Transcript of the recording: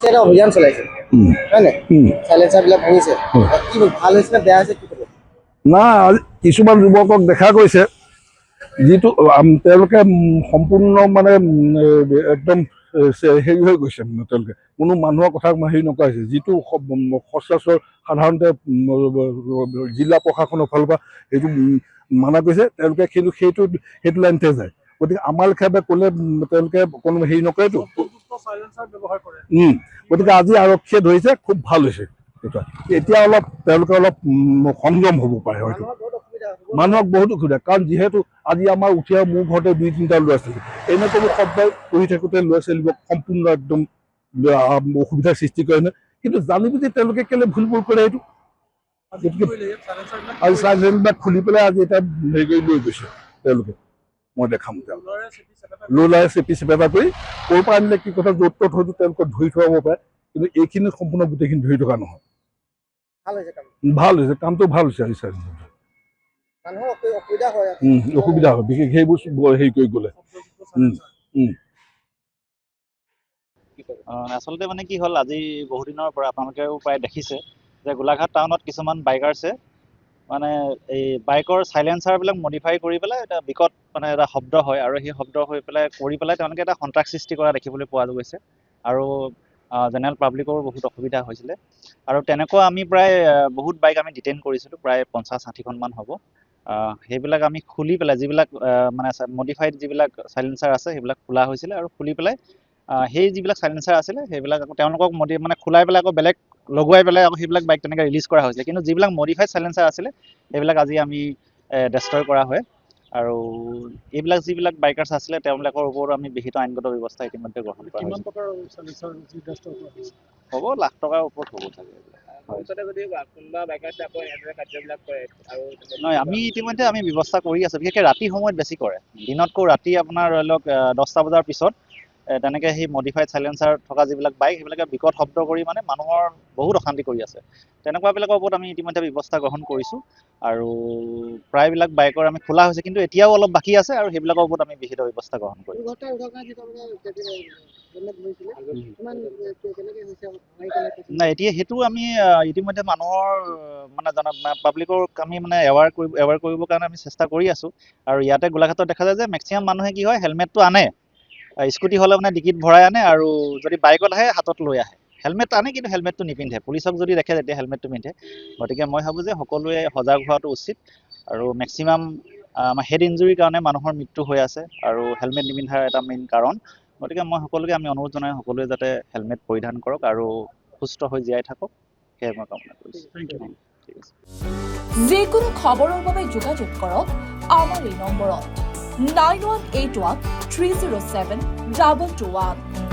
এটা অভিযান চলাইছে হয় নাই চাইলেঞ্চাৰবিলাক ভাঙিছে কি ভাল হৈছে নে বেয়া হৈছে কি ক'ব না কিছুমান যুৱকক দেখা গৈছে যিটো তেওঁলোকে সম্পূৰ্ণ মানে একদম হেৰি হৈ গৈছে তেওঁলোকে কোনো মানুহৰ কথা হেৰি নকৰা হৈছে যিটো সচৰাচৰ সাধাৰণতে জিলা প্ৰশাসনৰ ফালৰ পৰা সেইটো মানা কৰিছে তেওঁলোকে কিন্তু সেইটো লাইনতে যায় গতিকে আমাৰ লেখীয়াবে ক'লে তেওঁলোকে কোনো হেৰি নকৰেতো গতিকে আজি আৰক্ষীয়ে ধৰিছে খুব ভাল হৈছে এতিয়া অলপ তেওঁলোকে অলপ সংযম হ'ব পাৰে হয়তো মানুহক বহুত অসুবিধা কাৰণ যিহেতু আজি আমাৰ উঠি আৰু মোৰ ঘৰতে 2-3টা ল'ৰা ছোৱালী এনেকুৱা শব্দ পঢ়ি থাকোঁতে ল'ৰা ছোৱালীবোৰক সম্পূৰ্ণ একদম অসুবিধাৰ সৃষ্টি কৰে নহয় কিন্তু জানি বুজি তেওঁলোকে কেলে ভুলবোৰ কৰে এইটো আজি চাইলেঞ্চবিলাক খুলি পেলাই আজি এটা হেৰি কৰি লৈ গৈছে তেওঁলোকে মই দেখাম ল'ৰাই চেপি চেপেটা কৰি ক'ৰ পৰা আনিলে কি কথা য'ত ত'ত হয়তো তেওঁলোকক ধৰি থোৱাব পাৰে কিন্তু এইখিনি সম্পূৰ্ণ গোটেইখিনি ধৰি থকা নহয় ভাল হৈছে কামটো ভাল হৈছে আজি চাইলেঞ্চ অসুবিধা হয় বিশেষ সেইবোৰ হেৰি কৰি গ'লে আচলতে মানে কি হ'ল আজি বহুদিনৰ পৰা আপোনালোকেও প্ৰায় দেখিছে যে গোলাঘাট টাউনত কিছুমান বাইকাৰ্ছে মানে এই বাইকৰ চাইলেঞ্চাৰবিলাক মডিফাই কৰি পেলাই এটা বিকট মানে এটা শব্দ হয় আৰু সেই শব্দ হৈ পেলাই কৰি পেলাই তেওঁলোকে এটা সন্ত্ৰাস সৃষ্টি কৰা দেখিবলৈ পোৱা গৈছে আৰু জেনেৰেল পাব্লিকৰো বহুত অসুবিধা হৈছিলে আৰু তেনেকুৱা আমি প্ৰায় বহুত বাইক আমি ডিটেইন কৰিছিলোঁ প্ৰায় 50-60খনমান হ'ব সেইবিলাক আমি খুলি পেলাই যিবিলাক মানে মডিফাইড যিবিলাক চাইলেঞ্চাৰ আছে সেইবিলাক খোলা হৈছিলে আৰু খুলি পেলাই সেই যিবিলাক চাইলেঞ্চাৰ আছিলে সেইবিলাক আকৌ তেওঁলোকক মানে খোলাই পেলাই আকৌ বেলেগ লগোৱাই পেলাই আকৌ সেইবিলাক বাইক তেনেকৈ ৰিলিজ কৰা হৈছিলে কিন্তু যিবিলাক মডিফাইড চাইলেঞ্চাৰ আছিলে সেইবিলাক আজি আমি ডেষ্ট্ৰয় কৰা হয় আৰু এইবিলাক যিবিলাক বাইকাৰ্ছ আছিলে তেওঁলোকৰ ওপৰত আমি বিহিত আইনগত ব্যৱস্থা ইতিমধ্যে গ্ৰহণ কৰা হ'ব লাখ টকাৰ ওপৰত হ'ব চাগে নহয় আমি ইতিমধ্যে আমি ব্যৱস্থা কৰি আছোঁ বিশেষকৈ ৰাতি সময়ত বেছি কৰে দিনতকৈ ৰাতি আপোনাৰ ধৰি লওক 10টা বজাৰ পিছত তেনেকৈ সেই মডিফাইড চাইলেঞ্চাৰ থকা যিবিলাক বাইক সেইবিলাকে বিকট শব্দ কৰি মানে মানুহৰ বহুত অশান্তি কৰি আছে তেনেকুৱাবিলাকৰ ওপৰত আমি ইতিমধ্যে ব্যৱস্থা গ্ৰহণ কৰিছোঁ আৰু প্ৰায়বিলাক বাইকৰ আমি খোলা হৈছে কিন্তু এতিয়াও অলপ বাকী আছে আৰু সেইবিলাকৰ ওপৰত আমি বিহিত ব্যৱস্থা গ্ৰহণ কৰিম নাই এতিয়া সেইটো আমি ইতিমধ্যে মানুহৰ মানে পাব্লিকৰ আমি মানে এৱাৰ কৰিবৰ কাৰণে আমি চেষ্টা কৰি আছোঁ আৰু ইয়াতে গোলাঘাটত দেখা যায় যে মেক্সিমাম মানুহে কি হয় হেলমেটটো আনে স্কুটি হ'লে মানে ডিকিত ভৰাই আনে আৰু যদি বাইকত আহে হাতত লৈ আহে হেলমেট আনে কিন্তু হেলমেটটো নিপিন্ধে পুলিচক যদি দেখে তেতিয়া হেলমেটটো পিন্ধে গতিকে মই ভাবোঁ যে সকলোৱে সজাগ হোৱাটো উচিত আৰু মেক্সিমাম আমাৰ হেড ইঞ্জুৰিৰ কাৰণে মানুহৰ মৃত্যু হৈ আছে আৰু হেলমেট নিপিন্ধাৰ এটা মেইন কাৰণ গতিকে মই সকলোকে আমি অনুৰোধ জনাই সকলোৱে যাতে হেলমেট পৰিধান কৰক আৰু সুস্থ হৈ জীয়াই থাকক সেয়ে মই কামনা কৰিছোঁ ঠিক আছে যিকোনো খবৰৰ বাবে যোগাযোগ কৰক আমাৰ এই নম্বৰত 9181 307 221